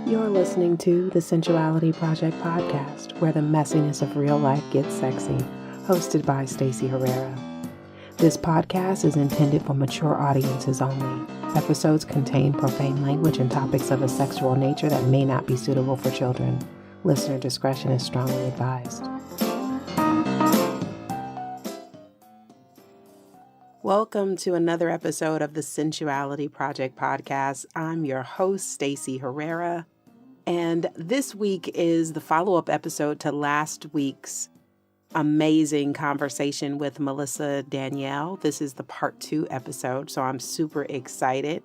You're listening to the Sensuality Project podcast, where the messiness of real life gets sexy, hosted by Stacey Herrera. This podcast is intended for mature audiences only. Episodes contain profane language and topics of a sexual nature that may not be suitable for children. Listener discretion is strongly advised. Welcome to another episode of the Sensuality Project podcast. I'm your host, Stacey Herrera, and this week is the follow-up episode to last week's amazing conversation with Melissa Danielle. This is the part 2 episode, so I'm super excited.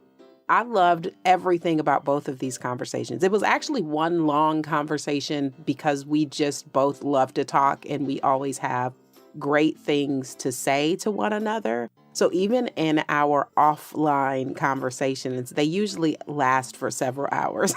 I loved everything about both of these conversations. It was actually one long conversation because we just both love to talk and we always have great things to say to one another. So even in our offline conversations, they usually last for several hours.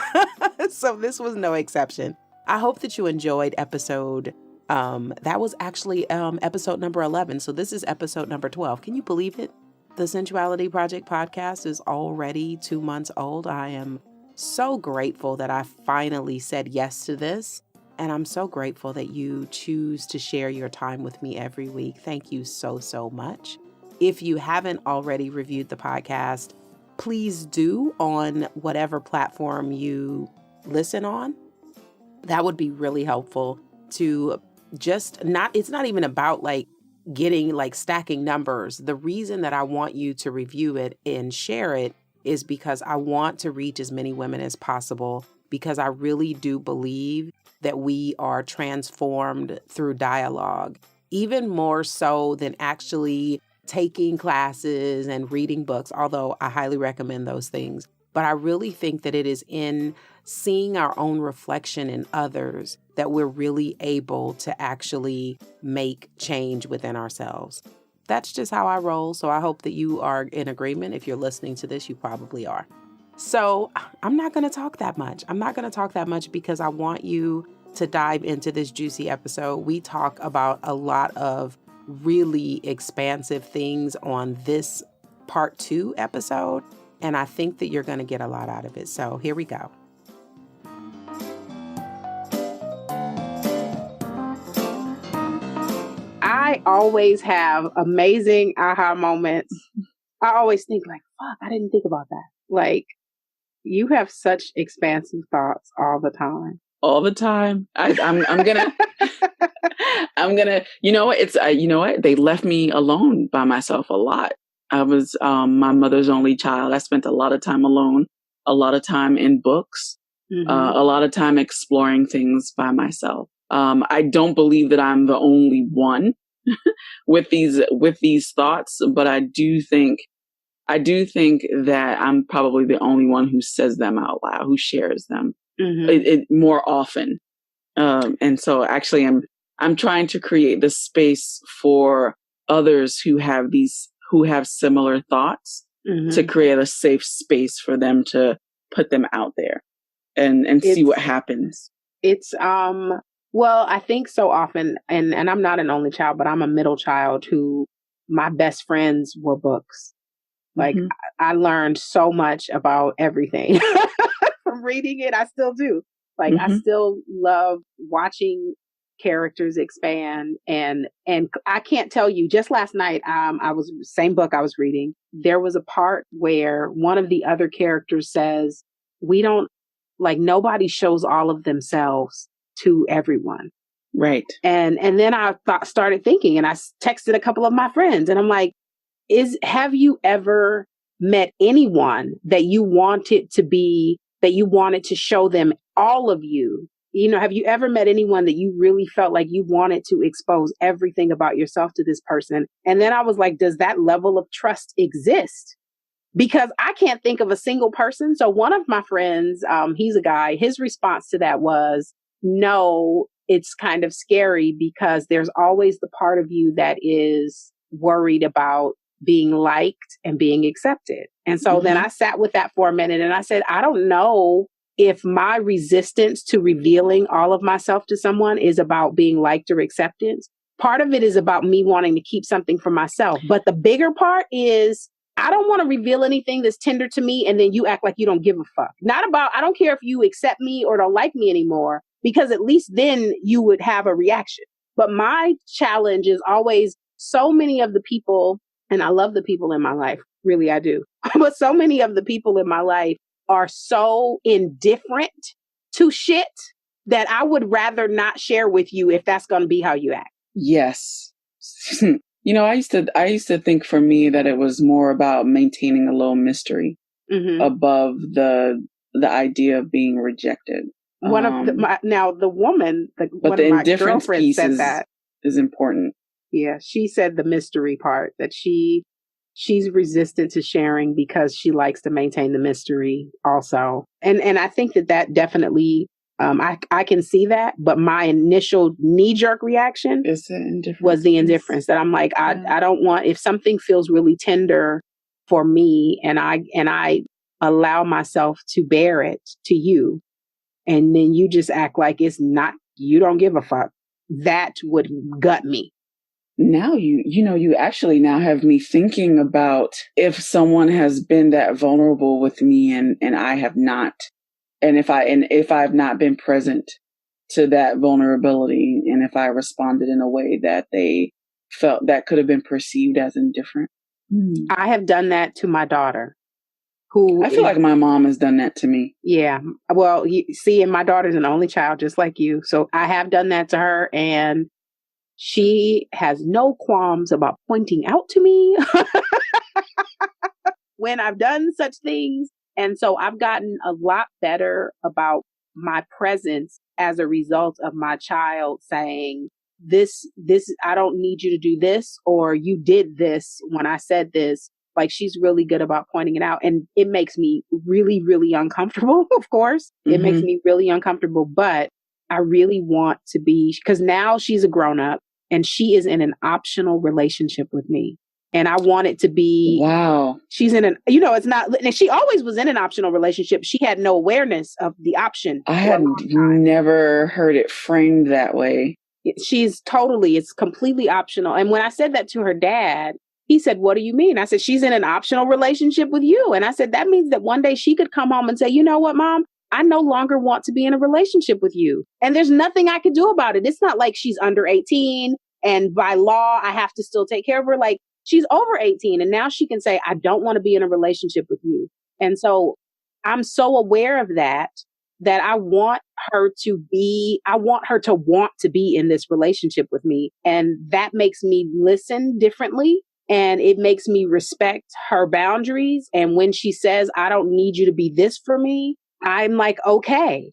So this was no exception. I hope that you enjoyed episode. That was actually episode number 11. So this is episode number 12. Can you believe it? The Sensuality Project podcast is already 2 months old. I am so grateful that I finally said yes to this. And I'm so grateful that you choose to share your time with me every week. Thank you so, so much. If you haven't already reviewed the podcast, please do on whatever platform you listen on. That would be really helpful to it's not even about getting stacking numbers. The reason that I want you to review it and share it is because I want to reach as many women as possible, because I really do believe that we are transformed through dialogue, even more so than actually taking classes and reading books, although I highly recommend those things. But I really think that it is in seeing our own reflection in others that we're really able to actually make change within ourselves. That's just how I roll. So I hope that you are in agreement. If you're listening to this, you probably are. So I'm not going to talk that much. Because I want you to dive into this juicy episode. We talk about a lot of really expansive things on this part 2 episode, and I think that you're going to get a lot out of it. So here we go. I always have amazing aha moments. I always think fuck, I didn't think about that. You have such expansive thoughts all the time. All the time. I'm gonna, they left me alone by myself a lot. I was my mother's only child. I spent a lot of time alone, a lot of time in books, a lot of time exploring things by myself. I don't believe that I'm the only one with these thoughts, but I do think that I'm probably the only one who says them out loud, who shares them. It more often. And so actually I'm trying to create the space for others who have similar thoughts to create a safe space for them to put them out there and see what happens. It's, well, I think so often, and I'm not an only child, but I'm a middle child who my best friends were books. I learned so much about everything. From reading it. I still do. I still love watching characters expand, and I can't tell you, just last night, same book I was reading, there was a part where one of the other characters says, nobody shows all of themselves to everyone. Right. And then I started thinking, and I texted a couple of my friends, and I'm like, have you ever met anyone that you wanted to show them all of you? Have you ever met anyone that you really felt like you wanted to expose everything about yourself to this person? And then I was like, does that level of trust exist? Because I can't think of a single person. So one of my friends, he's a guy, his response to that was, no, it's kind of scary because there's always the part of you that is worried about being liked and being accepted. And so then I sat with that for a minute and I said, I don't know if my resistance to revealing all of myself to someone is about being liked or acceptance. Part of it is about me wanting to keep something for myself. But the bigger part is I don't want to reveal anything that's tender to me and then you act like you don't give a fuck. I don't care if you accept me or don't like me anymore, because at least then you would have a reaction. But my challenge is always so many of the people, and I love the people in my life, really I do, but so many of the people in my life are so indifferent to shit that I would rather not share with you if that's going to be how you act. Yes. I used to think for me that it was more about maintaining a little mystery above the idea of being rejected. The woman, but the indifference piece is important. Yeah, she said the mystery part, that she's resistant to sharing because she likes to maintain the mystery also. And I think that definitely, I can see that, but my initial knee-jerk reaction was the indifference, that I'm like, I don't want, if something feels really tender for me and I allow myself to bear it to you, and then you just act like it's not, you don't give a fuck, that would gut me. Now you actually now have me thinking about if someone has been that vulnerable with me and I have not, and if I've not been present to that vulnerability, and if I responded in a way that they felt that could have been perceived as indifferent. I have done that to my daughter. I feel like my mom has done that to me. Yeah. Well, and my daughter's an only child just like you. So I have done that to her, and she has no qualms about pointing out to me when I've done such things. And so I've gotten a lot better about my presence as a result of my child saying, this, I don't need you to do this, or you did this when I said this. Like, she's really good about pointing it out. And it makes me really, really uncomfortable, of course. It makes me really uncomfortable, but I really want to be, because now she's a grown up and she is in an optional relationship with me. And I want it to be, wow, she's in an, it's not, and she always was in an optional relationship. She had no awareness of the option. I had never heard it framed that way. It's completely optional. And when I said that to her dad, he said, what do you mean? I said, she's in an optional relationship with you. And I said, that means that one day she could come home and say, you know what, Mom? I no longer want to be in a relationship with you. And there's nothing I could do about it. It's not like she's under 18 and by law, I have to still take care of her. Like, she's over 18 and now she can say, I don't want to be in a relationship with you. And so I'm so aware of that I want her to want to be in this relationship with me. And that makes me listen differently. And it makes me respect her boundaries. And when she says, I don't need you to be this for me, I'm like, okay.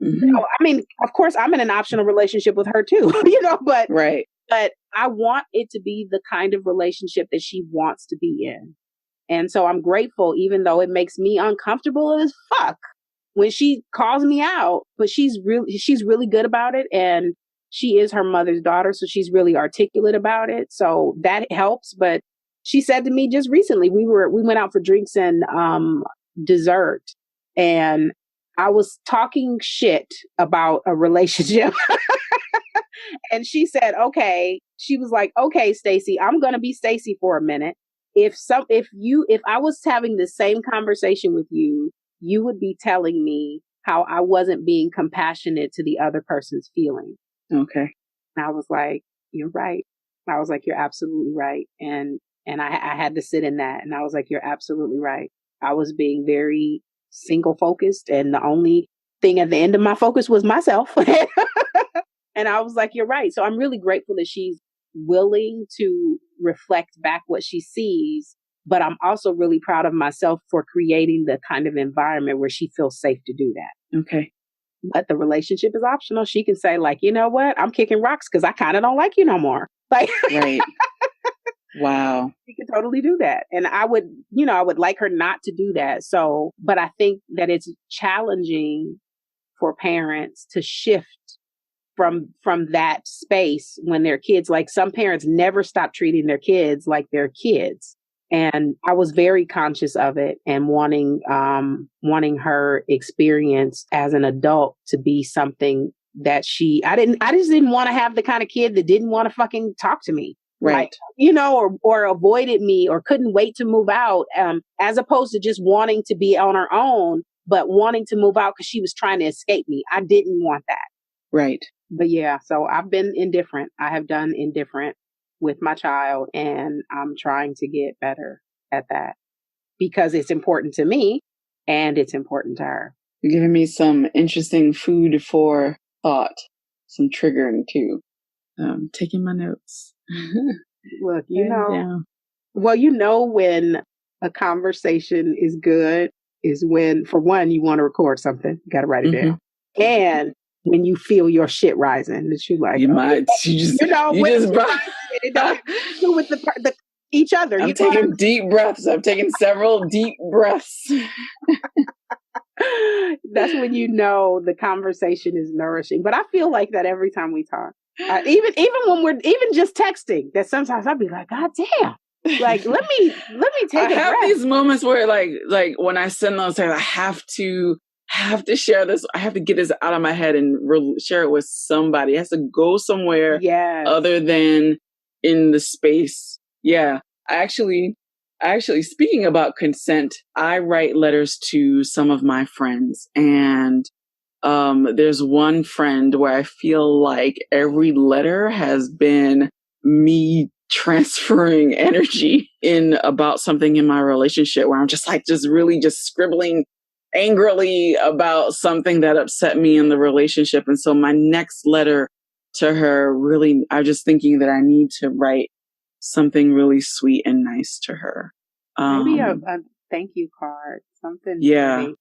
I mean, of course, I'm in an optional relationship with her too, but right. But I want it to be the kind of relationship that she wants to be in. And so I'm grateful, even though it makes me uncomfortable as fuck when she calls me out, but she's really good about it. And she is her mother's daughter, so she's really articulate about it. So that helps. But she said to me just recently, we went out for drinks and dessert, and I was talking shit about a relationship. And she said, okay, she was like, okay, Stacey, I'm going to be Stacey for a minute. If I was having the same conversation with you, you would be telling me how I wasn't being compassionate to the other person's feelings. Okay. And I was like, you're right. I was like, you're absolutely right. And I had to sit in that. And I was like, you're absolutely right. I was being very single focused. And the only thing at the end of my focus was myself. And I was like, you're right. So I'm really grateful that she's willing to reflect back what she sees. But I'm also really proud of myself for creating the kind of environment where she feels safe to do that. Okay. But the relationship is optional. She can say, like, you know what? I'm kicking rocks because I kind of don't like you no more. Like, right. Wow. She can totally do that. And I would like her not to do that. So, but I think that it's challenging for parents to shift from that space when they're kids. Like, some parents never stop treating their kids like they're kids. And I was very conscious of it and wanting her experience as an adult to be something that I just didn't want to have the kind of kid that didn't want to fucking talk to me. Right. Like, or avoided me or couldn't wait to move out, as opposed to just wanting to be on her own, but wanting to move out because she was trying to escape me. I didn't want that. Right. But yeah, so I've been indifferent. I have done indifferent with my child, and I'm trying to get better at that because it's important to me and it's important to her. You're giving me some interesting food for thought, some triggering too. Taking my notes. Look, when a conversation is good is when, for one, you want to record something. You got to write it down. And when you feel your shit rising, that you like, you just it don't have to do with each other. I'm taking deep breaths. I'm taking several deep breaths. That's when you know the conversation is nourishing. But I feel like that every time we talk. Even when we're even just texting, that sometimes I'll be like, God damn. Like, let me take a breath. I have these moments where like when I send those, I have to share this. I have to get this out of my head and share it with somebody. It has to go somewhere other than in the space. Yeah. I actually, speaking about consent, I write letters to some of my friends, and there's one friend where I feel like every letter has been me transferring energy in about something in my relationship, where I'm just really scribbling angrily about something that upset me in the relationship. And so my next letter to her, really, I'm just thinking that I need to write something really sweet and nice to her. Maybe a thank you card, something. Yeah. Really.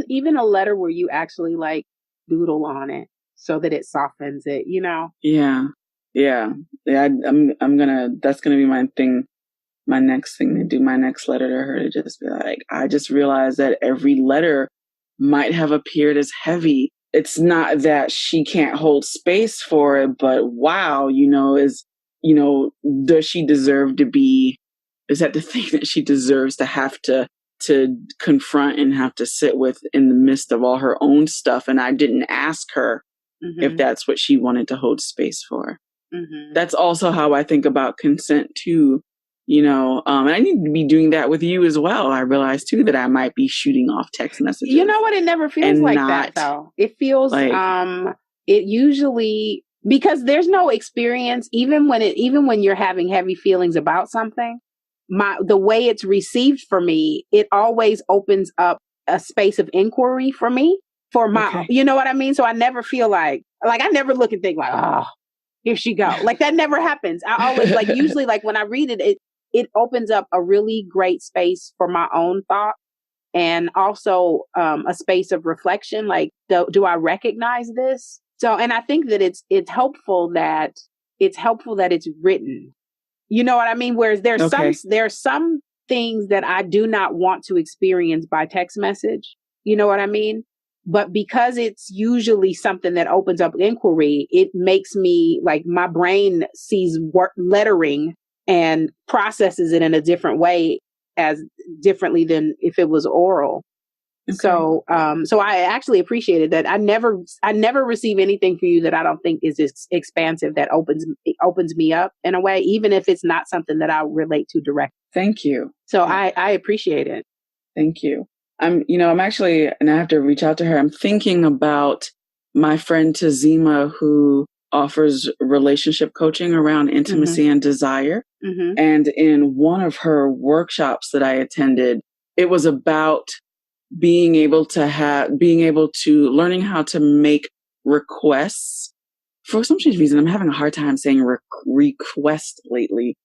Even a letter where you actually like doodle on it so that it softens it, Yeah. That's gonna be my thing. My next thing to do, my next letter to her, to just be like, I just realized that every letter might have appeared as heavy. It's not that she can't hold space for it, but wow, does she deserve to be, is that the thing that she deserves to have to confront and have to sit with in the midst of all her own stuff? And I didn't ask her if that's what she wanted to hold space for. That's also how I think about consent too. And I need to be doing that with you as well. I realize too that I might be shooting off text messages. You know what? It never feels like that though. It feels like it usually, because there's no experience, even when you're having heavy feelings about something, the way it's received for me, it always opens up a space of inquiry for me, you know what I mean? So I never feel like I never look and think like, oh, here she go. Like that never happens. I always usually when I read it opens up a really great space for my own thought, and also a space of reflection. Like, do I recognize this? So, and I think that it's helpful that it's written. You know what I mean? Whereas there's some things that I do not want to experience by text message. You know what I mean? But because it's usually something that opens up inquiry, it makes me my brain sees lettering and processes it in a different way, as differently than if it was oral. Okay. So I actually appreciated that. I never receive anything from you that I don't think is expansive, that opens me up in a way, even if it's not something that I relate to directly. Thank you. So I appreciate it. Thank you. I'm actually, and I have to reach out to her. I'm thinking about my friend Tazima, who offers relationship coaching around intimacy and desire. And in one of her workshops that I attended, it was about learning how to make requests. For some strange reason, I'm having a hard time saying request lately.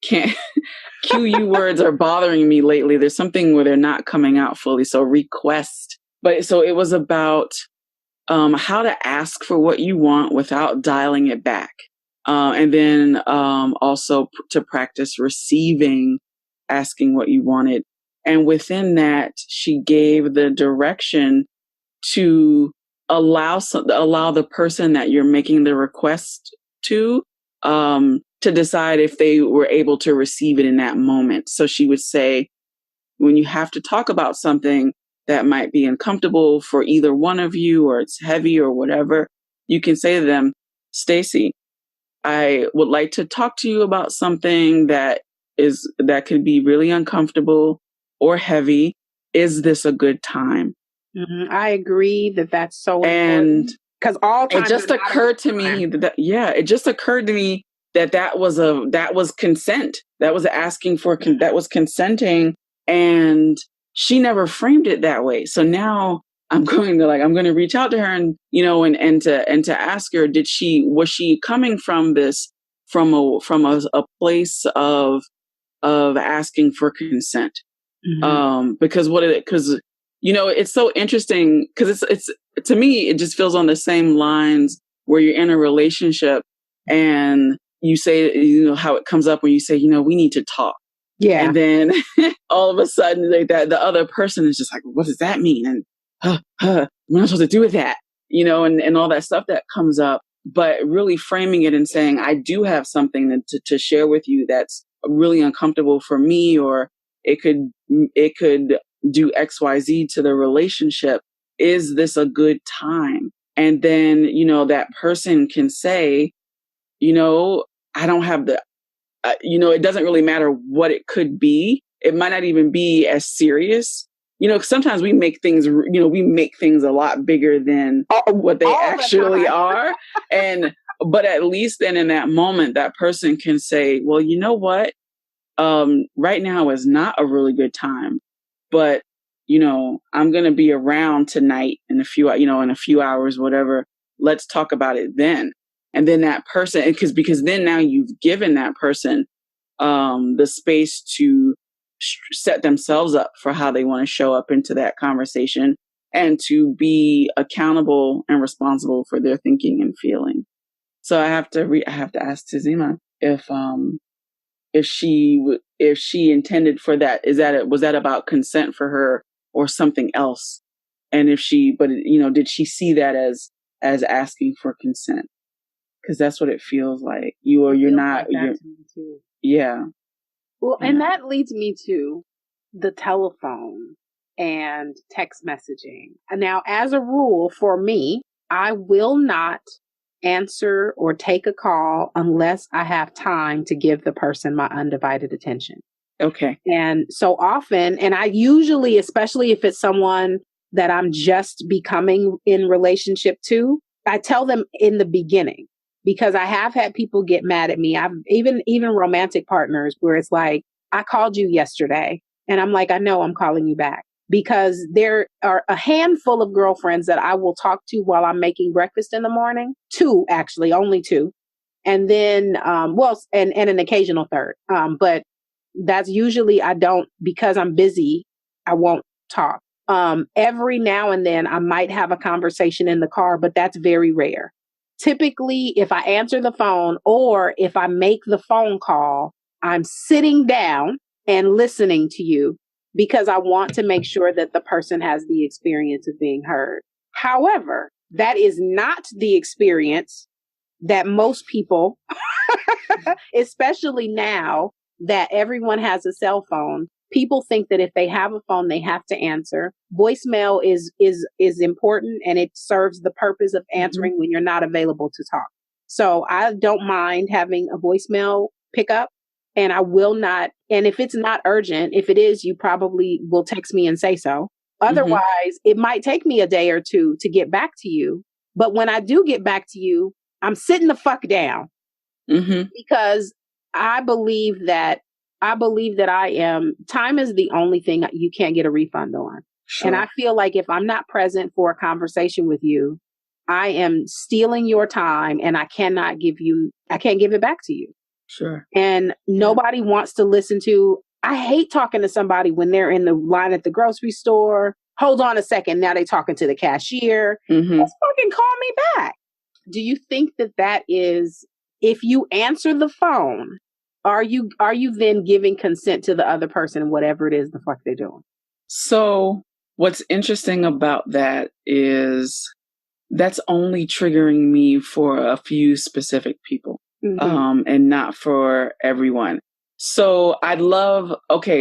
QU words are bothering me lately. There's something where they're not coming out fully. So request. But so it was about how to ask for what you want without dialing it back. And then also to practice asking what you wanted. And within that, she gave the direction to allow the person that you're making the request to decide if they were able to receive it in that moment. So she would say, when you have to talk about something that might be uncomfortable for either one of you, or it's heavy or whatever, you can say to them, Stacy, I would like to talk to you about something that could be really uncomfortable or heavy. Is this a good time? Mm-hmm. I agree that's so and important. Because all times it just occurred to me that was consent. That was asking for that was consenting, and she never framed it that way. So now I'm going to reach out to her and to ask her, was she coming from a place of asking for consent? Mm-hmm. Because it's so interesting, because it's to me, it just feels on the same lines where you're in a relationship and you say, how it comes up when you say, we need to talk. Yeah. And then all of a sudden, like that, the other person is just like, what does that mean? And what am I supposed to do with that? And all that stuff that comes up. But really framing it and saying, I do have something to share with you that's really uncomfortable for me, or it could do XYZ to the relationship. Is this a good time? And then, that person can say, I don't have it doesn't really matter what it could be. It might not even be as serious. Sometimes we make things a lot bigger than what they actually are. But at least then in that moment, that person can say, well, you know what? Right now is not a really good time, but I'm going to be around tonight in a few hours, whatever. Let's talk about it then. And then that person, because then now you've given that person the space to set themselves up for how they want to show up into that conversation and to be accountable and responsible for their thinking and feeling. So I have to ask Tazima if she intended for that. Was that about consent for her or something else? And did she see that as asking for consent? Because that's what it feels like. You're not. Yeah. Well, and that leads me to the telephone and text messaging. Now, as a rule for me, I will not answer or take a call unless I have time to give the person my undivided attention. Okay. And so often, and I usually, especially if it's someone that I'm just becoming in relationship to, I tell them in the beginning, because I have had people get mad at me. I've even romantic partners where it's like, I called you yesterday and I'm like, I know I'm calling you back, because there are a handful of girlfriends that I will talk to while I'm making breakfast in the morning. Two, actually, only two. And then, and an occasional third. But that's usually I don't, because I'm busy, I won't talk. Every now and then I might have a conversation in the car, but that's very rare. Typically, if I answer the phone or if I make the phone call, I'm sitting down and listening to you because I want to make sure that the person has the experience of being heard. However, that is not the experience that most people, especially now that everyone has a cell phone, people think that if they have a phone, they have to answer. Voicemail is important, and it serves the purpose of answering when you're not available to talk. So I don't mind having a voicemail pickup, and I will not. And if it's not urgent, if it is, you probably will text me and say so. Otherwise, it might take me a day or two to get back to you. But when I do get back to you, I'm sitting the fuck down because I believe that time is the only thing you can't get a refund on. Sure. And I feel like if I'm not present for a conversation with you, I am stealing your time and I can't give it back to you. Sure. And nobody wants to listen to, I hate talking to somebody when they're in the line at the grocery store. Hold on a second. Now they're talking to the cashier. Just fucking call me back. Do you think that is, if you answer the phone, are you then giving consent to the other person, whatever it is the fuck they're doing? So what's interesting about that is that's only triggering me for a few specific people, and not for everyone. So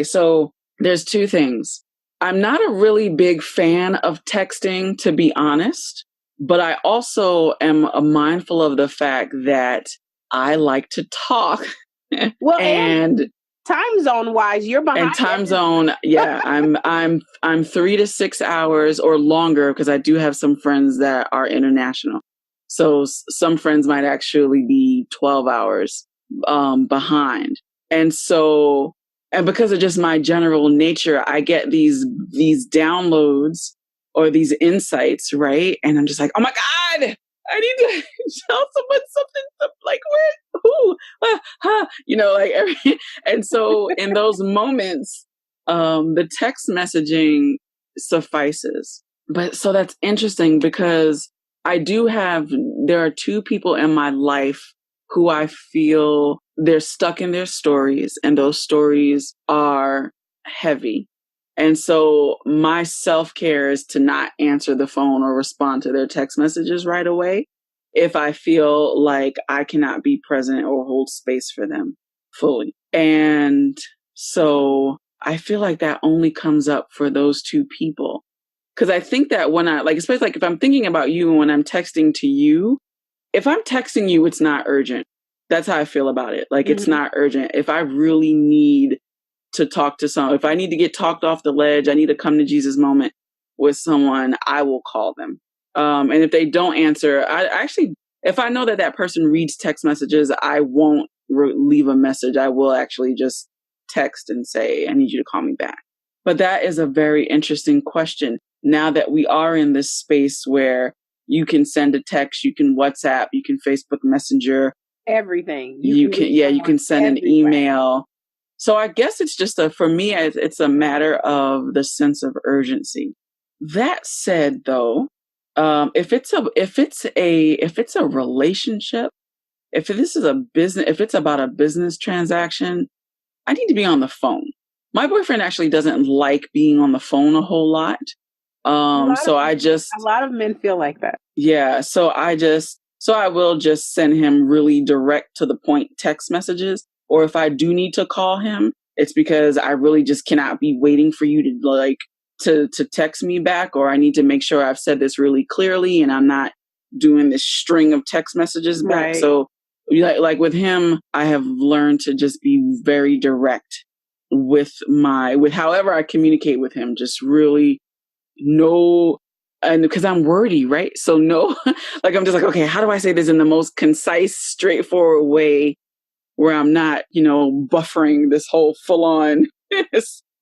so there's two things. I'm not a really big fan of texting, to be honest, but I also am mindful of the fact that I like to talk. Well, and time zone wise, you're behind. And time zone, yeah, I'm 3 to 6 hours or longer because I do have some friends that are international. So some friends might actually be 12 hours behind. And so, and because of just my general nature, I get these downloads or these insights, right? And I'm just like, oh my God, I need to tell someone something like, where, who, and so in those moments, the text messaging suffices. But so that's interesting because there are two people in my life who I feel they're stuck in their stories, and those stories are heavy. And so my self-care is to not answer the phone or respond to their text messages right away if I feel like I cannot be present or hold space for them fully. And so I feel like that only comes up for those two people. Because I think that when especially like if I'm thinking about you and when I'm texting to you, if I'm texting you, it's not urgent. That's how I feel about it. Like, it's not urgent. If I really need to talk to someone, if I need to get talked off the ledge, I need to come to Jesus moment with someone, I will call them. And if they don't answer, if I know that that person reads text messages, I won't leave a message. I will actually just text and say, I need you to call me back. But that is a very interesting question. Now that we are in this space where you can send a text, you can WhatsApp, you can Facebook Messenger, everything. You can send an email. So I guess it's just for me, it's a matter of the sense of urgency. That said, though, if it's a relationship, if this is a business, if it's about a business transaction, I need to be on the phone. My boyfriend actually doesn't like being on the phone a whole lot. A lot of men feel like that. Yeah. So I will just send him really direct to the point text messages. Or if I do need to call him, it's because I really just cannot be waiting for you to text me back, or I need to make sure I've said this really clearly and I'm not doing this string of text messages back. Right. So like with him, I have learned to just be very direct with however I communicate with him, just really and because I'm wordy, right? So like I'm just like, okay, how do I say this in the most concise, straightforward way where I'm not, buffering this whole full on,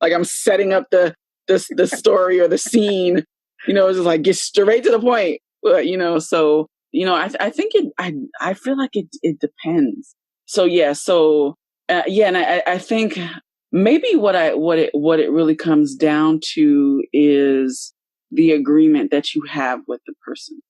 like I'm setting up the story or the scene, it's just like get straight to the point. But, I think I feel like it depends. So, yeah. So, and I think maybe what it really comes down to is the agreement that you have with the person,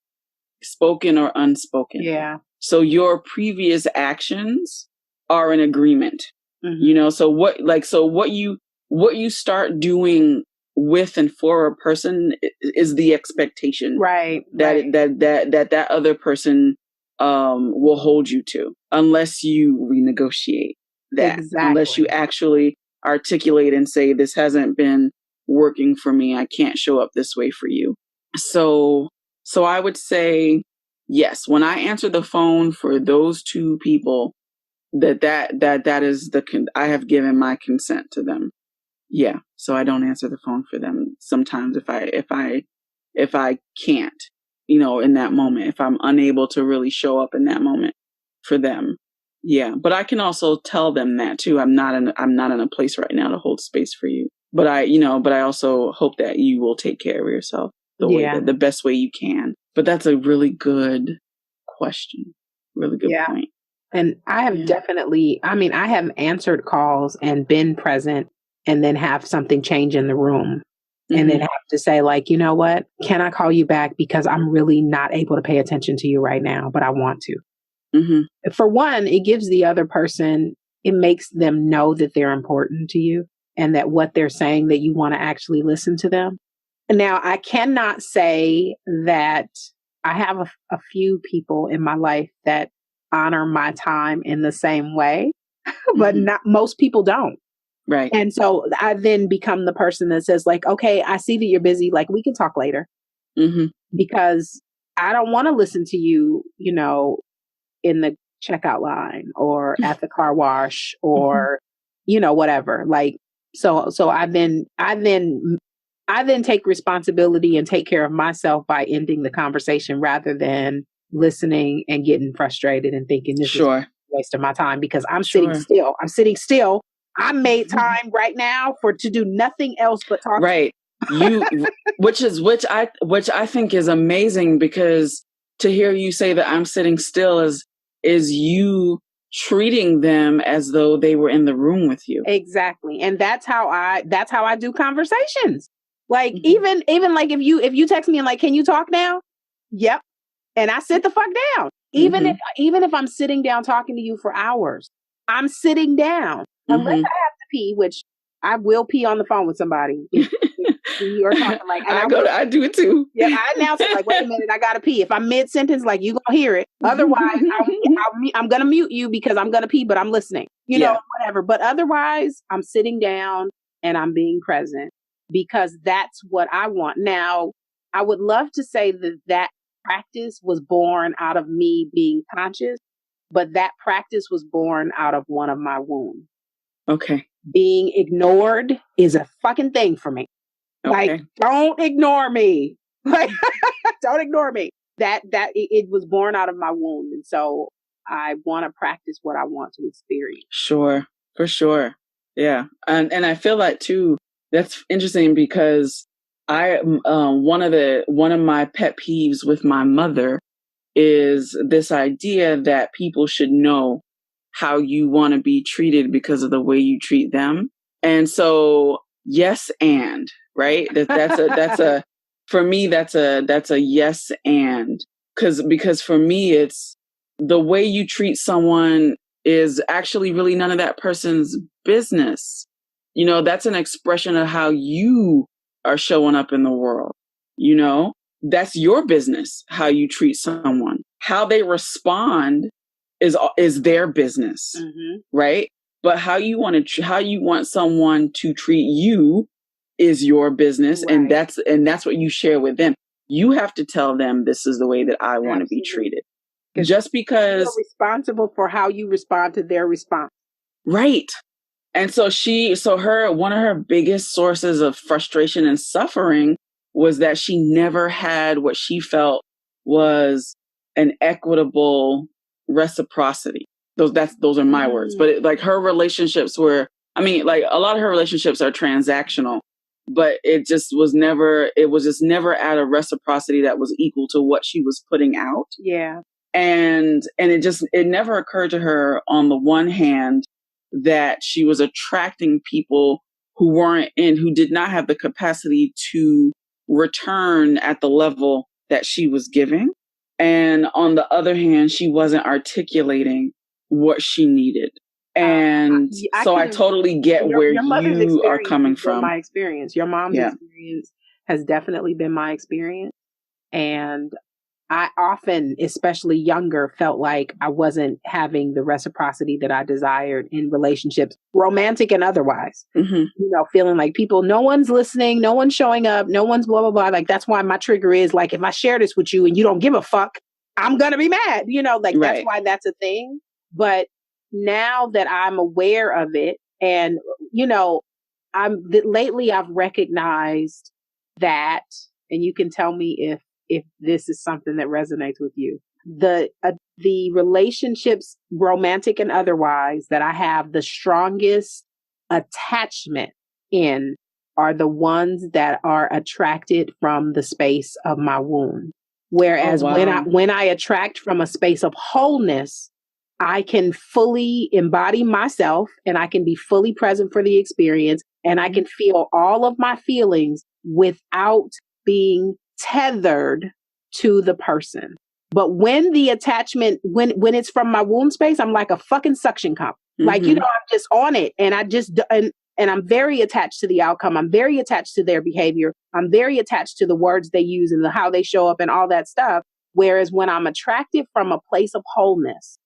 spoken or unspoken. Yeah. So your previous actions are an agreement. So what you start doing with and for a person is the expectation, right? That other person will hold you to, unless you renegotiate that. Exactly. Unless you actually articulate and say, this hasn't been working for me, I can't show up this way for you. So I would say, yes, when I answer the phone for those two people, that is I have given my consent to them. Yeah. So I don't answer the phone for them sometimes if I can't, in that moment, if I'm unable to really show up in that moment for them. Yeah. But I can also tell them that too. I'm not in a place right now to hold space for you. But I also hope that you will take care of yourself the best way you can. But that's a really good question. Really good point. And I have definitely, I have answered calls and been present and then have something change in the room and then have to say, like, you know what, can I call you back? Because I'm really not able to pay attention to you right now, but I want to. For one, it gives the other person, it makes them know that they're important to you and that what they're saying, that you want to actually listen to them. Now, I cannot say that I have a few people in my life that honor my time in the same way, but not most people don't. Right. And so I then become the person that says, like, okay, I see that you're busy. Like, we can talk later. Because I don't want to listen to you, in the checkout line or at the car wash or, whatever. Like, so I then take responsibility and take care of myself by ending the conversation rather than listening and getting frustrated and thinking this is a waste of my time because I'm sitting still. I made time right now to do nothing else but talk. Right. Which I think is amazing, because to hear you say that I'm sitting still is you treating them as though they were in the room with you. Exactly. And that's how I do conversations. Like even like if you text me and like, can you talk now? Yep. And I sit the fuck down. Even if I'm sitting down talking to you for hours, I'm sitting down. Unless I have to pee, which I will pee on the phone with somebody. If you're talking like, and I do it too. Yeah, I announce it like, wait a minute, I gotta pee. If I'm mid sentence, like you gonna hear it. Otherwise, I'm gonna mute you because I'm gonna pee, but I'm listening. Whatever. But otherwise, I'm sitting down and I'm being present because that's what I want. Now, I would love to say that practice was born out of me being conscious, but that practice was born out of one of my wounds. Okay. Being ignored is a fucking thing for me. Okay. Like, don't ignore me. Like, don't ignore me. That it was born out of my wound. And so I want to practice what I want to experience. Sure. For sure. Yeah. And I feel that too. That's interesting because one of my pet peeves with my mother is this idea that people should know how you want to be treated because of the way you treat them. And so, yes, and right. For me, that's a yes. And because for me, it's the way you treat someone is actually really none of that person's business. That's an expression of how you are showing up in the world. That's your business, how you treat someone. How they respond is their business, right? But how you want someone to treat you is your business, right. and that's what you share with them. You have to tell them this is the way that I want to be treated. Just because you're responsible for how you respond to their response, right? And so one of her biggest sources of frustration and suffering was that she never had what she felt was an equitable reciprocity. Those are my words, but like her relationships were, a lot of her relationships are transactional, but it was just never at a reciprocity that was equal to what she was putting out. Yeah. And it never occurred to her on the one hand that she was attracting people who did not have the capacity to return at the level that she was giving. And on the other hand, she wasn't articulating what she needed. And I totally get where you are coming from. My experience, your mom's experience has definitely been my experience. And I often, especially younger, felt like I wasn't having the reciprocity that I desired in relationships, romantic and otherwise. Feeling like no one's listening, no one's showing up, no one's blah, blah, blah. Like, that's why my trigger is like, if I share this with you and you don't give a fuck, I'm going to be mad. Right. That's why that's a thing. But now that I'm aware of it and, lately I've recognized that, and you can tell me if this is something that resonates with you. The relationships, romantic and otherwise, that I have the strongest attachment in are the ones that are attracted from the space of my womb. Whereas when I attract from a space of wholeness, I can fully embody myself and I can be fully present for the experience and I can feel all of my feelings without being tethered to the person. But when the attachment, when it's from my womb space, I'm like a fucking suction cup. Like, I'm just on it and and I'm very attached to the outcome. I'm very attached to their behavior. I'm very attached to the words they use and how they show up and all that stuff. Whereas when I'm attracted from a place of wholeness,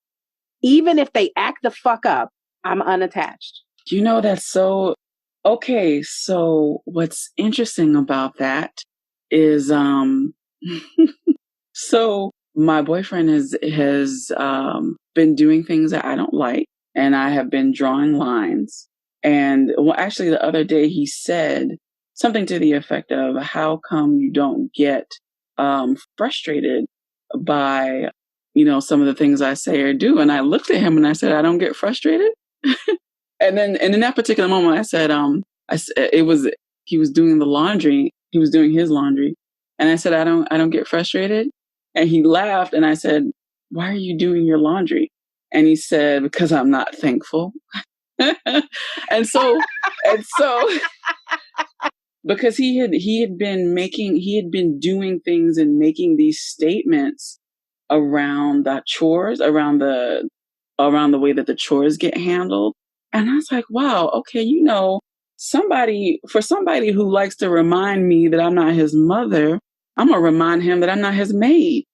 even if they act the fuck up, I'm unattached. That's so okay. So what's interesting about that is, so my boyfriend has been doing things that I don't like, and I have been drawing lines. And well, actually, the other day he said something to the effect of, "How come you don't get frustrated by, some of the things I say or do?" And I looked at him and I said, "I don't get frustrated." And in that particular moment, I said, he was doing the laundry. He was doing his laundry. And I said, I don't get frustrated. And he laughed and I said, "Why are you doing your laundry?" And he said, "Because I'm not thankful." and so because he had been doing things and making these statements around the chores, around the way that the chores get handled. And I was like, wow, okay, somebody who likes to remind me that I'm not his mother, I'm going to remind him that I'm not his maid.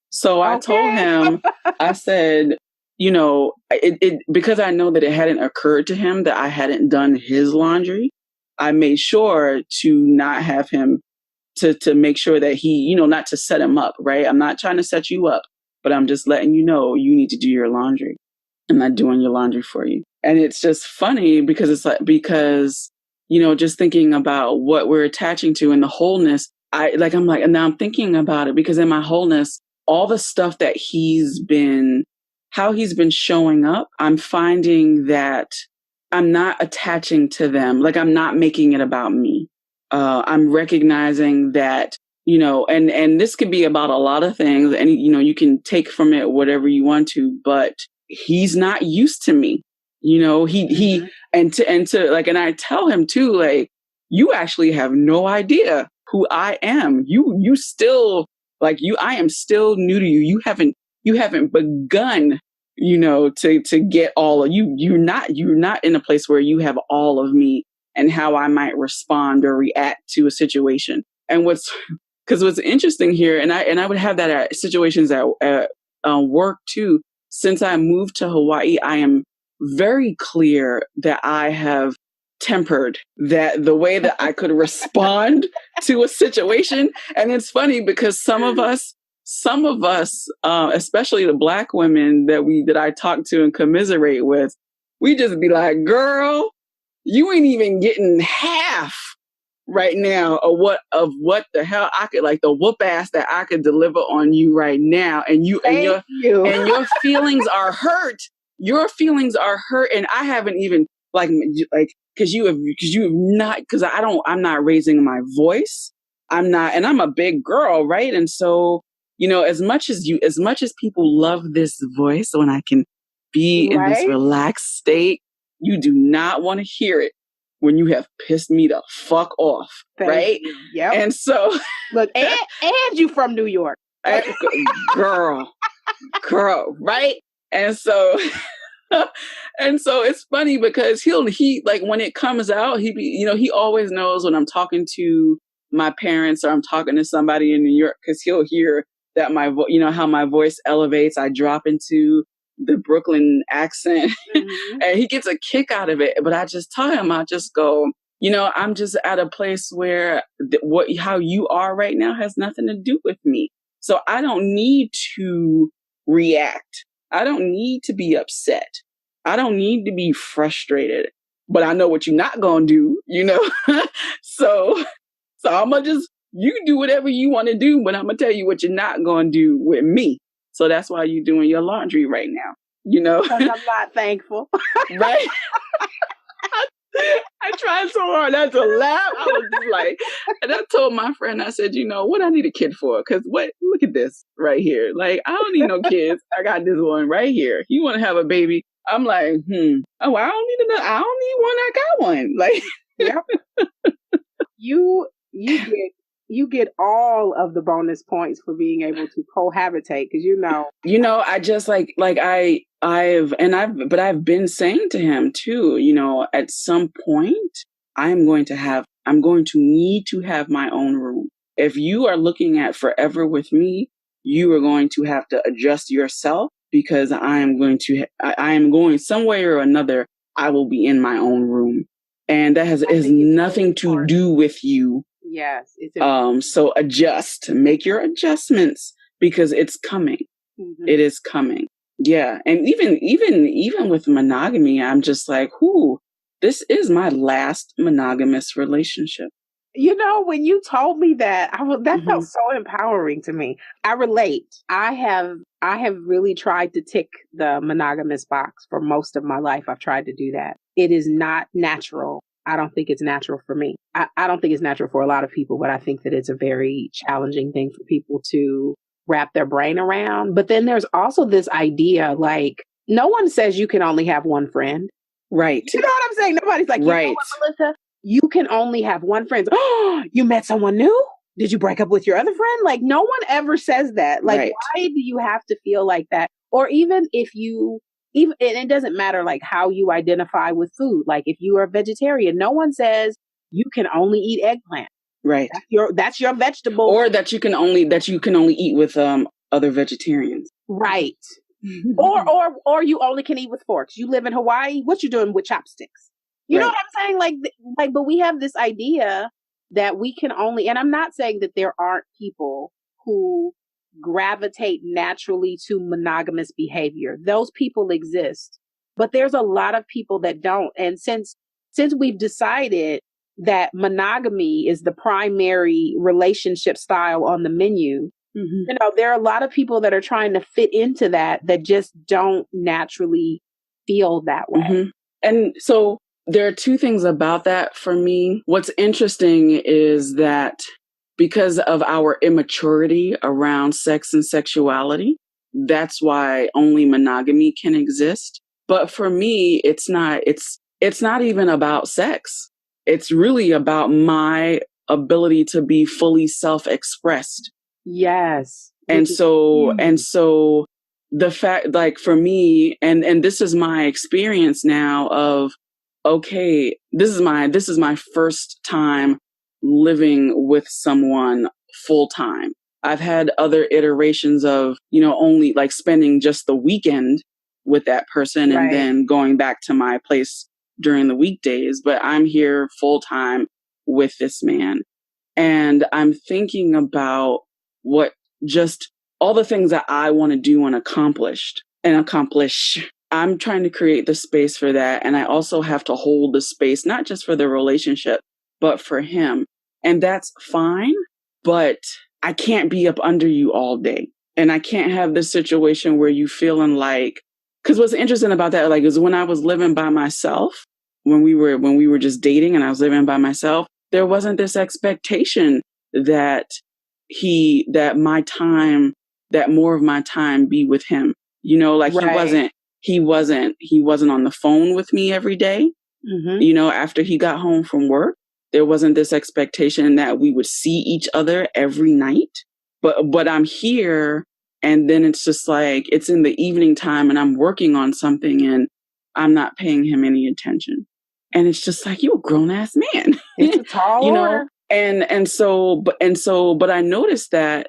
So I told him, I said, because I know that it hadn't occurred to him that I hadn't done his laundry, I made sure to not have him to make sure that he, not to set him up, right? I'm not trying to set you up, but I'm just letting you know you need to do your laundry. I'm not doing your laundry for you. And it's just funny because just thinking about what we're attaching to in the wholeness, and now I'm thinking about it because in my wholeness, all the stuff that how he's been showing up, I'm finding that I'm not attaching to them. Like I'm not making it about me. I'm recognizing that, and this could be about a lot of things and, you can take from it whatever you want to, but he's not used to me, he, and I tell him too, like, you actually have no idea who I am. You still I am still new to you. You haven't begun, to get all of you. You're not in a place where you have all of me and how I might respond or react to a situation. And what's interesting here, and I would have that at situations at work too. Since I moved to Hawaii, I am very clear that I have tempered that the way that I could respond to a situation. And it's funny because some of us, especially the Black women that I talk to and commiserate with, we just be like, "Girl, you ain't even getting half right now of what the hell I could, like, the whoop ass that I could deliver on you right now." And your feelings are hurt. Your feelings are hurt. And I haven't even because you have not, because I'm not raising my voice. I'm not, and I'm a big girl, right? And so, as much as people love this voice when I can be in this relaxed state, you do not want to hear it when you have pissed me the fuck off, right? Yeah. And so, look, and you from New York, girl, right? And so, it's funny because he when it comes out, he always knows when I'm talking to my parents or I'm talking to somebody in New York, because he'll hear that how my voice elevates. I drop into the Brooklyn accent, and he gets a kick out of it. But I just tell him, I just go, I'm just at a place where how you are right now has nothing to do with me. So I don't need to react. I don't need to be upset. I don't need to be frustrated. But I know what you're not going to do, So I'm going to you do whatever you want to do, but I'm going to tell you what you're not going to do with me. So that's why you're doing your laundry right now, Because I'm not thankful. Right? I tried so hard not to laugh. I was just like, and I told my friend, I said, what I need a kid for? Because look at this right here. Like, I don't need no kids. I got this one right here. You want to have a baby? I'm like, oh, I don't need another. I don't need one. I got one. Like, yep. You get all of the bonus points for being able to cohabitate, because I just I've been saying to him too, at some point I'm going to need to have my own room. If you are looking at forever with me, you are going to have to adjust yourself, because I am going some way or another, I will be in my own room. And that has nothing to do with you. Yes. It's so make your adjustments, because it's coming. Mm-hmm. It is coming. Yeah. And even with monogamy, I'm just like, this is my last monogamous relationship. You know, when you told me that, that Mm-hmm. felt so empowering to me. I relate. I have really tried to tick the monogamous box for most of my life. I've tried to do that. It is not natural. I don't think it's natural for me. I don't think it's natural for a lot of people, but I think that it's a very challenging thing for people to wrap their brain around. But then there's also this idea, like, no one says you can only have one friend. Right. You know what I'm saying? Nobody's like, you know what, Melissa? You can only have one friend. Oh, you met someone new? Did you break up with your other friend? Like, no one ever says that. Like, why do you have to feel like that? Or even and it doesn't matter like how you identify with food. Like, if you are a vegetarian, no one says you can only eat eggplant. Right. That's your vegetable. Or that you can only eat with other vegetarians. Right. or you only can eat with forks. You live in Hawaii. What you doing with chopsticks? You know what I'm saying? Like, but we have this idea that we can only, and I'm not saying that there aren't people who gravitate naturally to monogamous behavior. Those people exist, but there's a lot of people that don't. And since we've decided that monogamy is the primary relationship style on the menu, you know, there are a lot of people that are trying to fit into that just don't naturally feel that way. And so there are two things about that for me. What's interesting is that because of our immaturity around sex and sexuality, that's why only monogamy can exist. But for me, it's not even about sex. It's really about my ability to be fully self-expressed. Yes. And so the fact, like, for me, and this is my experience now of, okay, this is my first time living with someone full time. I've had other iterations of, only like spending just the weekend with that person and then going back to my place during the weekdays. But I'm here full time with this man. And I'm thinking about just all the things that I want to do and accomplish. I'm trying to create the space for that. And I also have to hold the space, not just for the relationship, but for him. And that's fine, but I can't be up under you all day. And I can't have this situation where you feeling like, because what's interesting about that, like, is when I was living by myself, when we were just dating and I was living by myself, there wasn't this expectation that more of my time be with him. Like he wasn't on the phone with me every day. After he got home from work, there wasn't this expectation that we would see each other every night. But I'm here, and then it's just like, it's in the evening time and I'm working on something and I'm not paying him any attention. And it's just like, you're a grown ass man. It's a tall order. But I noticed that,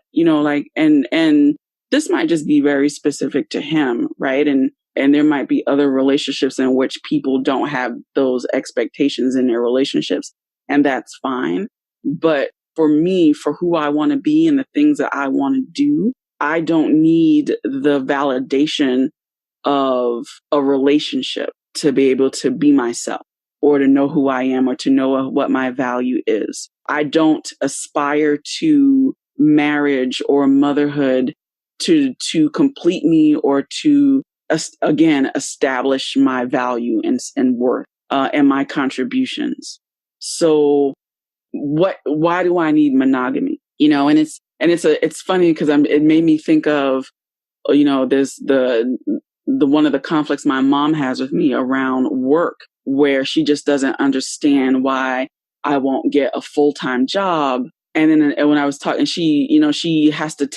and this might just be very specific to him, right? And there might be other relationships in which people don't have those expectations in their relationships, and that's fine. But for me, for who I want to be and the things that I want to do, I don't need the validation of a relationship to be able to be myself, or to know who I am, or to know what my value is. I don't aspire to marriage or motherhood to complete me, or to, again, establish my value and worth and my contributions. So why do I need monogamy? And it's funny because it made me think of, there's the one of the conflicts my mom has with me around work, where she just doesn't understand why I won't get a full-time job. And then when I was talking, she has to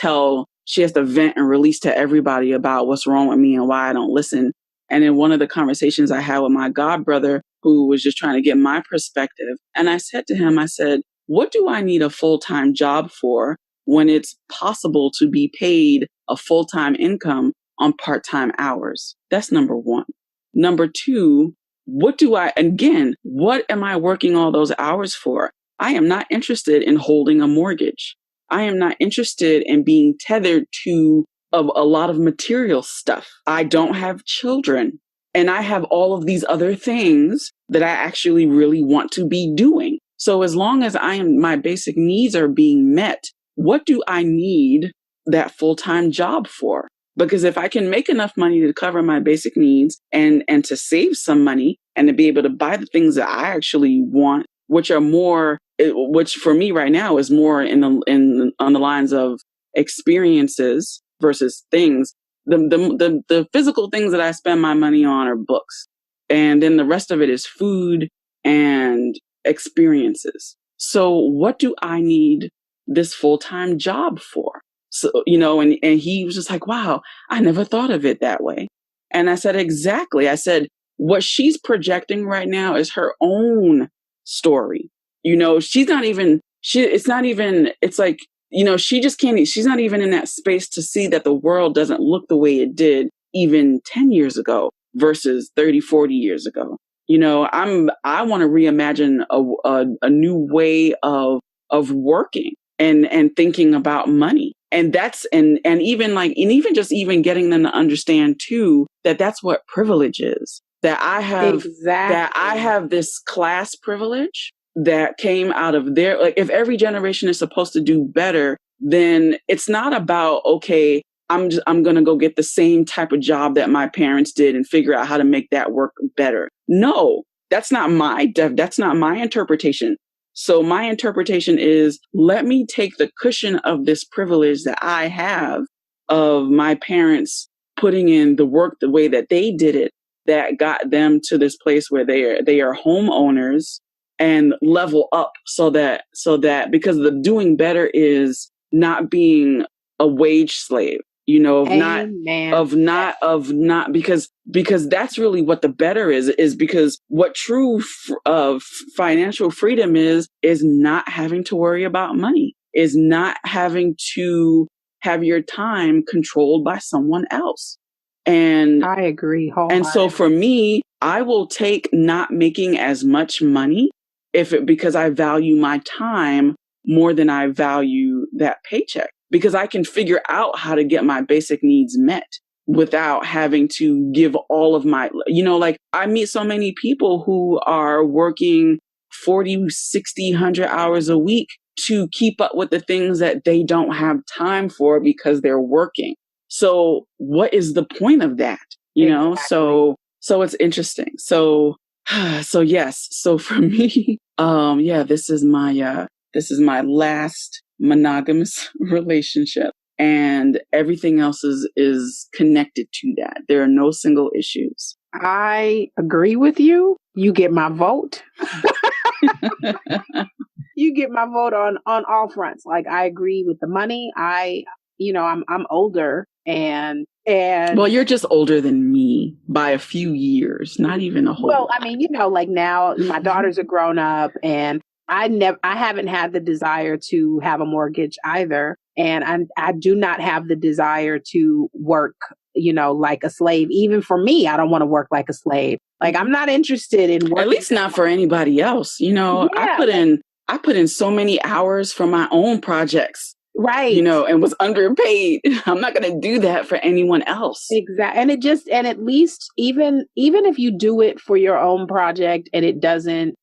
vent and release to everybody about what's wrong with me and why I don't listen. And in one of the conversations I had with my godbrother, who was just trying to get my perspective, and I said to him, I said, what do I need a full-time job for when it's possible to be paid a full-time income on part-time hours? That's number one. Number two, what am I working all those hours for? I am not interested in holding a mortgage. I am not interested in being tethered to a lot of material stuff. I don't have children, and I have all of these other things that I actually really want to be doing. So as long as my basic needs are being met, what do I need that full-time job for? Because if I can make enough money to cover my basic needs and to save some money and to be able to buy the things that I actually want, which for me right now is more on the lines of experiences versus things. The physical things that I spend my money on are books. And then the rest of it is food and experiences. So what do I need this full-time job for? So, and he was just like, wow, I never thought of it that way. And I said, exactly. I said, what she's projecting right now is her own story. She's not even, it's like, she just can't, she's not even in that space to see that the world doesn't look the way it did even 10 years ago versus 30, 40 years ago. I want to reimagine a new way of working and thinking about money. And that's, and even just even getting them to understand too, that that's what privilege is, that I have this class privilege that came out of their, like, if every generation is supposed to do better, then it's not about, okay, I'm going to go get the same type of job that my parents did and figure out how to make that work better. No, that's not my interpretation. So my interpretation is, let me take the cushion of this privilege that I have of my parents putting in the work the way that they did it, that got them to this place where they are homeowners, and level up so that because the doing better is not being a wage slave, because that's really what the better is because what true financial freedom is not having to worry about money, is not having to have your time controlled by someone else. And I agree wholeheartedly. And so for me, I will take not making as much money because I value my time more than I value that paycheck, because I can figure out how to get my basic needs met without having to give all of my, like I meet so many people who are working 40, 60, 100 hours a week to keep up with the things that they don't have time for because they're working. So what is the point of that? Exactly. So it's interesting. So yes. So for me, this is my last monogamous relationship, and everything else is connected to that. There are no single issues. I agree with you. You get my vote. You get my vote on all fronts. Like, I agree with the money. I'm older and well, you're just older than me by a few years, not even a whole lot. I mean, like now my daughters are grown up, and I haven't had the desire to have a mortgage either. And I do not have the desire to work, like a slave. Even for me, I don't want to work like a slave. Like, I'm not interested in working. At least not for anybody else. Yeah, I put in so many hours for my own projects. Right. And was underpaid. I'm not going to do that for anyone else. Exactly. And at least even if you do it for your own project and it doesn't,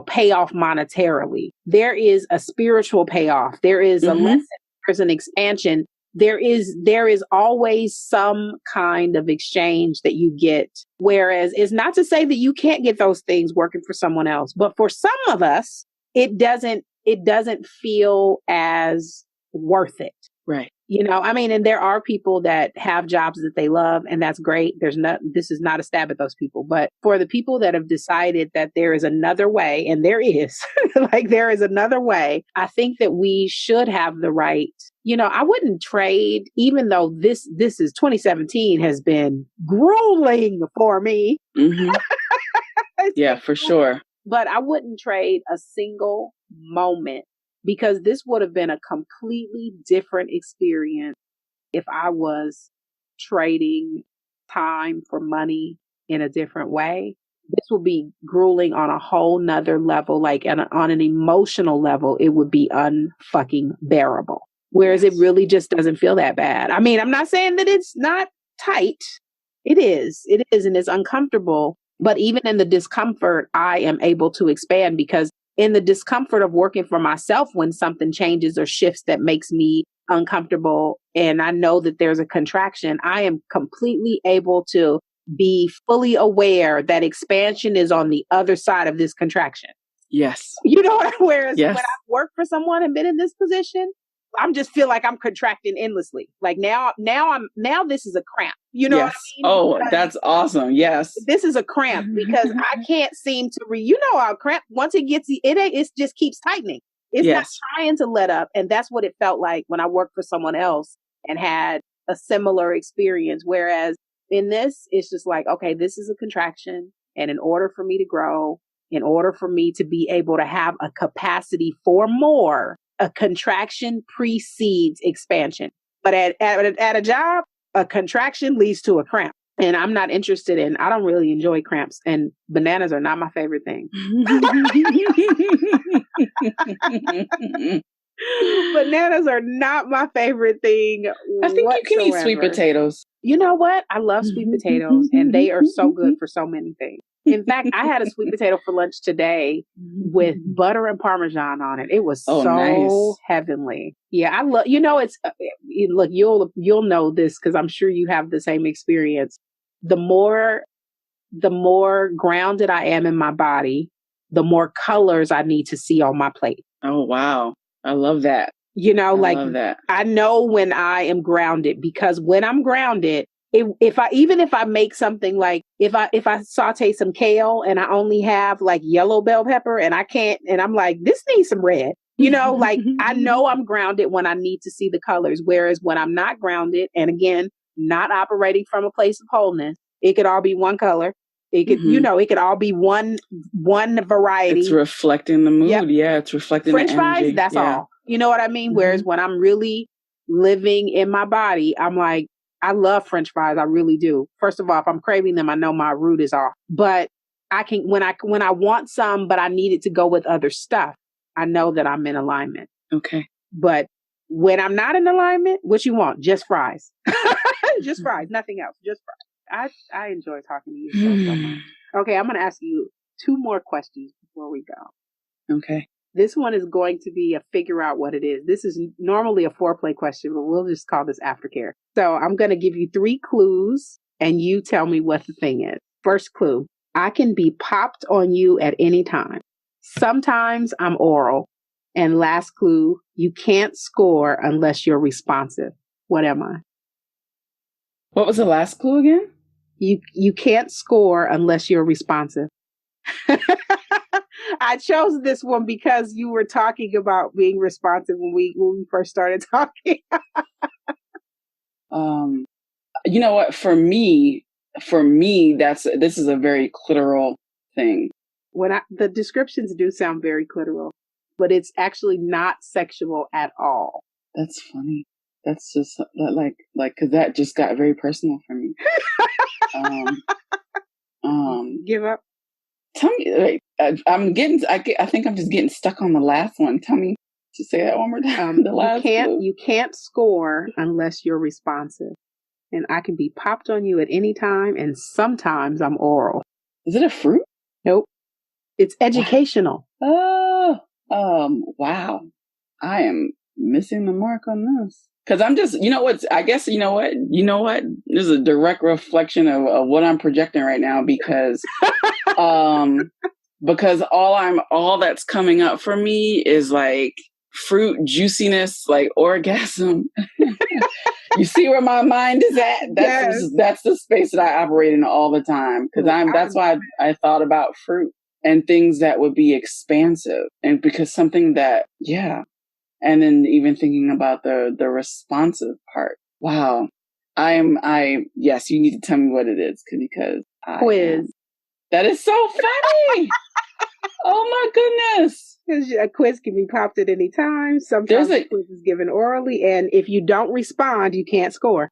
pay off monetarily, there is a spiritual payoff. There is a lesson. There's an expansion. There is always some kind of exchange that you get. Whereas it's not to say that you can't get those things working for someone else, but for some of us, it doesn't feel as worth it. Right. And there are people that have jobs that they love, and that's great. This is not a stab at those people, but for the people that have decided that there is another way, and there is, there is another way, I think that we should have the right. I wouldn't trade, even though this is 2017 has been grueling for me. Mm-hmm. Yeah, for sure. But I wouldn't trade a single moment, because this would have been a completely different experience if I was trading time for money in a different way. This will be grueling on a whole nother level, on an emotional level. It would be unfucking bearable. Whereas it really just doesn't feel that bad. I mean, I'm not saying that it's not tight. It is, and it's uncomfortable. But even in the discomfort, I am able to expand, because in the discomfort of working for myself, when something changes or shifts that makes me uncomfortable, and I know that there's a contraction, I am completely able to be fully aware that expansion is on the other side of this contraction. Yes. You know what? Whereas yes. when I've worked for someone and been in this position, I'm just feel like I'm contracting endlessly. Like now this is a cramp. You know what I mean? Oh, that's awesome. Yes. This is a cramp because I can't seem to you know how cramp, once it gets, it just keeps tightening. It's not trying to let up. And that's what it felt like when I worked for someone else and had a similar experience. Whereas in this, it's just like, okay, this is a contraction. And in order for me to grow, in order for me to be able to have a capacity for more, a contraction precedes expansion. But at a job, a contraction leads to a cramp. And I'm not interested in, I don't really enjoy cramps. And bananas are not my favorite thing. Bananas are not my favorite thing. I think whatsoever. You can eat sweet potatoes. You know what? I love sweet potatoes, and they are so good for so many things. In fact, I had a sweet potato for lunch today with butter and Parmesan on it. It was so heavenly. Yeah, I love, it's, look, you'll know this because I'm sure you have the same experience. The more grounded I am in my body, the more colors I need to see on my plate. Oh, wow. I love that. I know when I am grounded, because when I'm grounded, if I make something like, if I saute some kale and I only have like yellow bell pepper and I can't, and I'm like, this needs some red, I know I'm grounded when I need to see the colors. Whereas when I'm not grounded, and again, not operating from a place of wholeness, it could all be one color. It could, it could all be one variety. It's reflecting the mood. Yep. Yeah. It's reflecting French the energy. fries, that's all. You know what I mean? Whereas when I'm really living in my body, I'm like, I love French fries. I really do. First of all, if I'm craving them, I know my root is off. But I can, when I want some, but I need it to go with other stuff, I know that I'm in alignment. Okay. But when I'm not in alignment, what you want? Just fries. Just fries. Nothing else. Just fries. I enjoy talking to you so much. Okay, I'm going to ask you 2 more questions before we go. Okay. This one is going to be a figure out what it is. This is normally a foreplay question, but we'll just call this aftercare. So I'm going to give you 3 clues and you tell me what the thing is. First clue, I can be popped on you at any time. Sometimes I'm oral. And last clue, you can't score unless you're responsive. What am I? What was the last clue again? You can't score unless you're responsive. I chose this one because you were talking about being responsive when we first started talking. You know what? For me, this is a very clitoral thing. The descriptions do sound very clitoral, but it's actually not sexual at all. That's funny. That's just that because that just got very personal for me. Give up. Tell me, I think I'm just getting stuck on the last one. Tell me to say that one more time. You can't score unless you're responsive. And I can be popped on you at any time, and sometimes I'm oral. Is it a fruit? Nope. It's educational. Oh, wow. I am missing the mark on this. Because I'm just, this is a direct reflection of what I'm projecting right now, because all that's coming up for me is like fruit, juiciness, like orgasm. You see where my mind is at? That's the space that I operate in all the time. Because that's why I thought about fruit and things that would be expansive, and because something that, and then even thinking about the responsive part. Wow. Yes, you need to tell me what it is, because quiz. That is so funny. Oh my goodness. A quiz can be popped at any time. Sometimes a quiz is given orally, and if you don't respond, you can't score.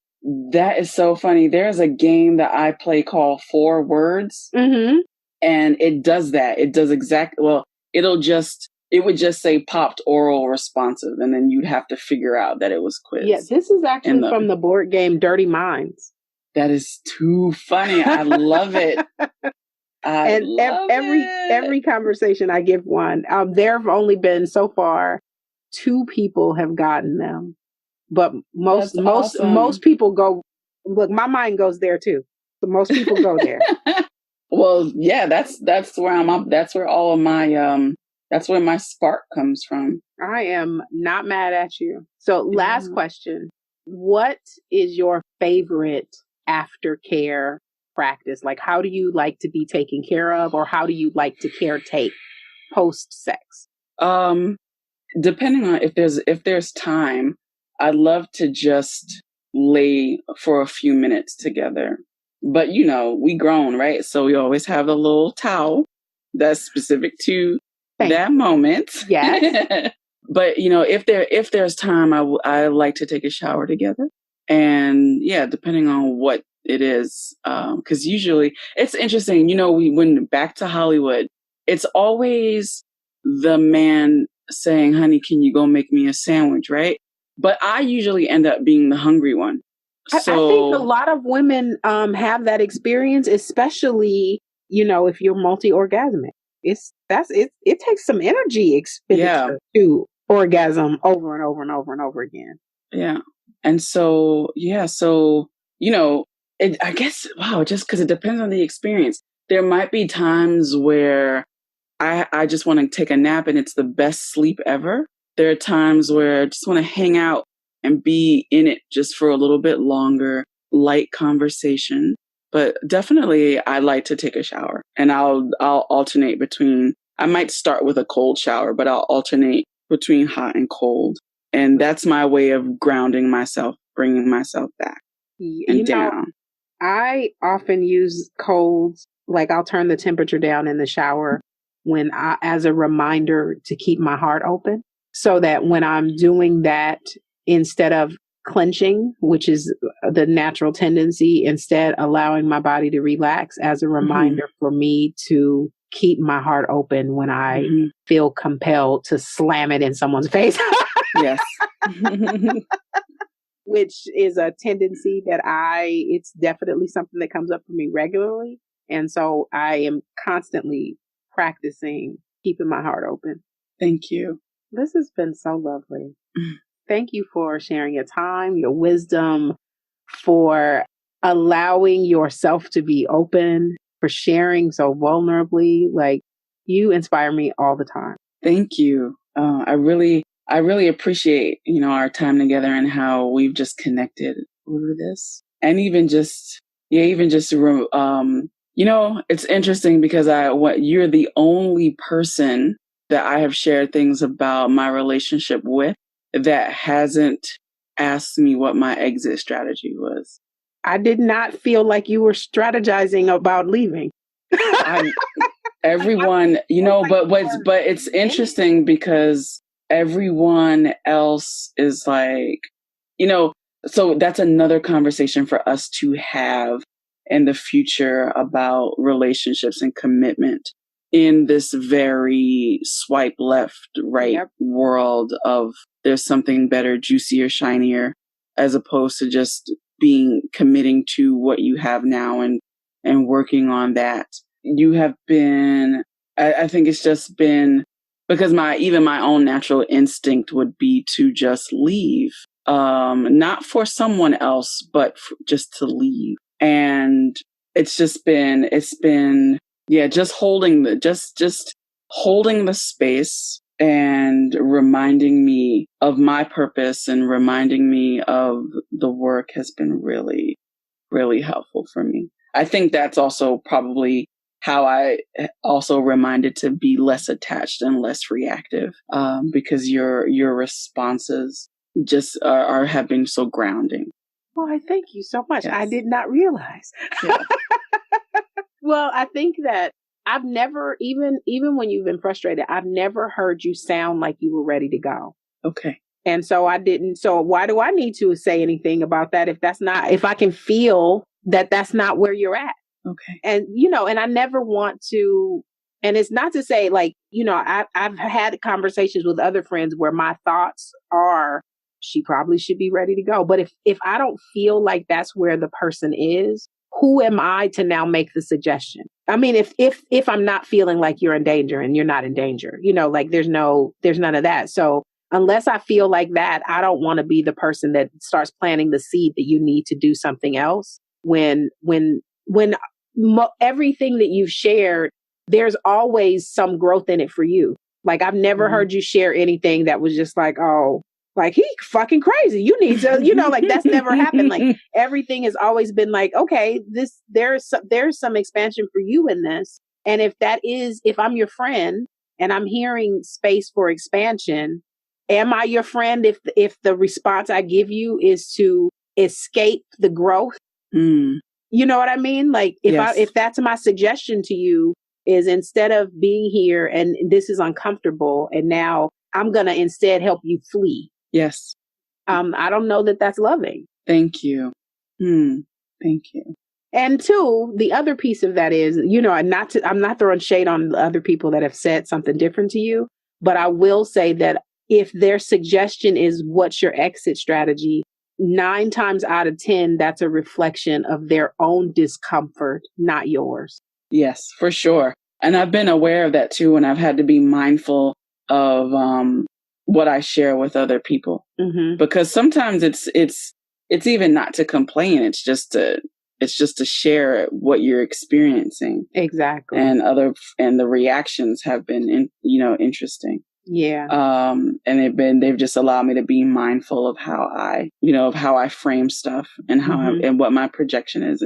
That is so funny. There's a game that I play called 4 Words. Mm-hmm. And it does that. It does it'll just it would just say popped oral responsive, and then you'd have to figure out that it was quiz. Yeah, this is actually from the board game Dirty Minds. That is too funny. I love it. Every conversation I give one, there have only been so far 2 people have gotten them, but most people go. Look, my mind goes there too. So most people go there. Well, yeah, that's where that's where all of my that's where my spark comes from. I am not mad at you. So last question. What is your favorite aftercare practice? Like, how do you like to be taken care of, or how do you like to caretake post-sex? Depending on if there's time, I'd love to just lay for a few minutes together. But we grown, right? So we always have the little towel that's specific to that moment. Yes. But if there's time, I like to take a shower together. And yeah, depending on what it is, because usually it's interesting. We went back to Hollywood. It's always the man saying, "Honey, can you go make me a sandwich?" Right? But I usually end up being the hungry one. So, I think a lot of women have that experience, especially if you're multi-orgasmic. It takes some energy expenditure to orgasm over and over and over and over again. Yeah. And so, I guess, just because it depends on the experience. There might be times where I just want to take a nap and it's the best sleep ever. There are times where I just want to hang out and be in it just for a little bit longer, light conversation. But definitely I like to take a shower, and I'll alternate between, I might start with a cold shower, but I'll alternate between hot and cold. And that's my way of grounding myself, bringing myself back and down. I often use colds, like I'll turn the temperature down in the shower as a reminder to keep my heart open, so that when I'm doing that, instead of clenching, which is the natural tendency, instead allowing my body to relax as a reminder for me to keep my heart open when I feel compelled to slam it in someone's face. Yes. Which is a tendency that it's definitely something that comes up for me regularly. And so I am constantly practicing keeping my heart open. Thank you. This has been so lovely. Thank you for sharing your time, your wisdom, for allowing yourself to be open, for sharing so vulnerably. Like, you inspire me all the time. Thank you. I really appreciate, our time together and how we've just connected over this. And even just, it's interesting because you're the only person that I have shared things about my relationship with that hasn't asked me what my exit strategy was. I did not feel like you were strategizing about leaving. Everyone, but it's interesting because everyone else is like, so that's another conversation for us to have in the future about relationships and commitment in this very swipe left, right world of there's something better, juicier, shinier, as opposed to just committing to what you have now and working on that. You have been, I think it's just been, because my own natural instinct would be to just leave, not for someone else, but just to leave. And it's been, just holding the space and reminding me of my purpose and reminding me of the work has been really, really helpful for me. I think that's also probably how I also reminded to be less attached and less reactive, because your responses just have been so grounding. Well, I thank you so much. Yes. I did not realize. Yeah. Well, I think that I've never, even when you've been frustrated, I've never heard you sound like you were ready to go. Okay. And so I didn't. So why do I need to say anything about that if I can feel that that's not where you're at? Okay. And, and I never want to And it's not to say like, I've had conversations with other friends where my thoughts are, she probably should be ready to go. But if I don't feel like that's where the person is, who am I to now make the suggestion? I mean, if I'm not feeling like you're in danger and you're not in danger, like there's none of that. So unless I feel like that, I don't want to be the person that starts planting the seed that you need to do something else when everything that you've shared, there's always some growth in it for you. Like I've never heard you share anything that was just like, oh, like he fucking crazy. You need to, like that's never happened. Like everything has always been like, okay, there's some expansion for you in this. And if I'm your friend and I'm hearing space for expansion, am I your friend if the response I give you is to escape the growth? You know what I mean? Like if that's my suggestion to you, is instead of being here and this is uncomfortable and now I'm going to instead help you flee. Yes. I don't know that that's loving. Thank you. Thank you. And two, the other piece of that is, I'm not throwing shade on the other people that have said something different to you, but I will say that if their suggestion is what's your exit strategy, 9 times out of 10, that's a reflection of their own discomfort, not yours. Yes, for sure. And I've been aware of that too. And I've had to be mindful of what I share with other people, because sometimes it's even not to complain. It's just to share what you're experiencing. Exactly. And the reactions have been, interesting. Yeah. And they've just allowed me to be mindful of how I frame stuff and how and what my projection is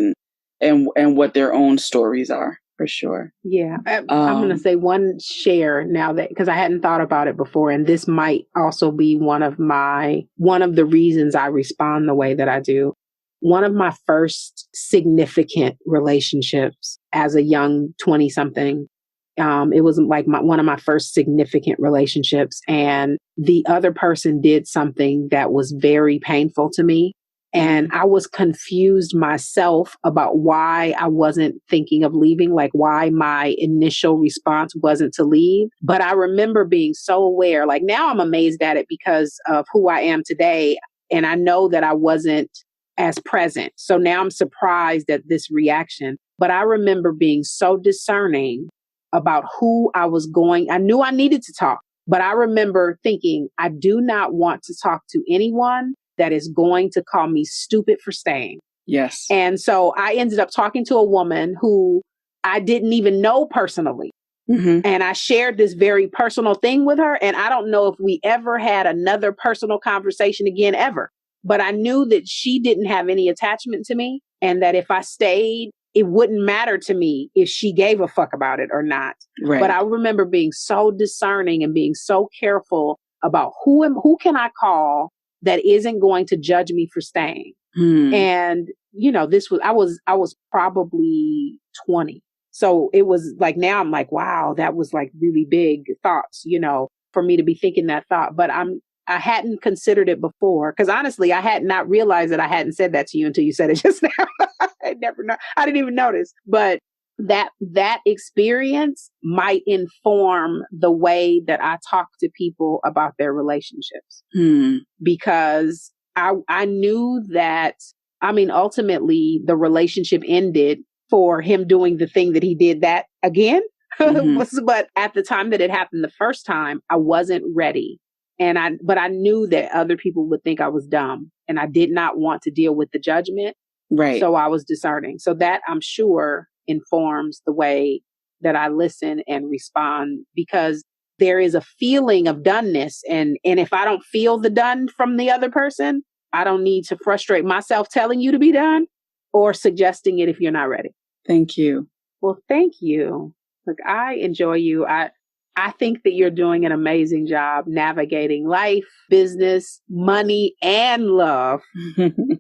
and what their own stories are, for sure. Yeah. I'm going to say one share now that, because I hadn't thought about it before. And this might also be one of the reasons I respond the way that I do. One of my first significant relationships as a young 20-something, it was like one of my first significant relationships. And the other person did something that was very painful to me. And I was confused myself about why I wasn't thinking of leaving, like why my initial response wasn't to leave. But I remember being so aware, like now I'm amazed at it because of who I am today. And I know that I wasn't as present. So now I'm surprised at this reaction. But I remember being so discerning about who I was going. I knew I needed to talk, but I remember thinking, I do not want to talk to anyone that is going to call me stupid for staying. Yes. And so I ended up talking to a woman who I didn't even know personally. And I shared this very personal thing with her. And I don't know if we ever had another personal conversation again, ever. But I knew that she didn't have any attachment to me and that if I stayed, it wouldn't matter to me if she gave a fuck about it or not. Right. But I remember being so discerning and being so careful about who can I call that isn't going to judge me for staying. And, I was probably 20. So it was like, now I'm like, wow, that was like really big thoughts, for me to be thinking that thought. But I hadn't considered it before. Because honestly, I had not realized that I hadn't said that to you until you said it just now. I didn't even notice. But that experience might inform the way that I talk to people about their relationships. Because I knew that, ultimately the relationship ended for him doing the thing that he did that again. But at the time that it happened the first time, I wasn't ready. But I knew that other people would think I was dumb and I did not want to deal with the judgment. Right. So I was discerning. So that, I'm sure, informs the way that I listen and respond, because there is a feeling of doneness. And if I don't feel the done from the other person, I don't need to frustrate myself telling you to be done or suggesting it if you're not ready. Thank you. Well, thank you. Look, I enjoy you. I think that you're doing an amazing job navigating life, business, money, and love,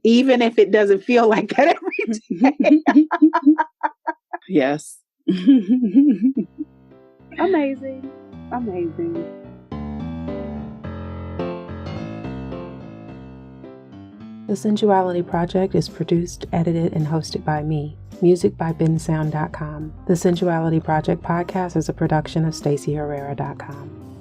even if it doesn't feel like that every day. Yes. Amazing. Amazing. The Sensuality Project is produced, edited, and hosted by me, Music by bensound.com. The Sensuality Project podcast is a production of stacyherrera.com.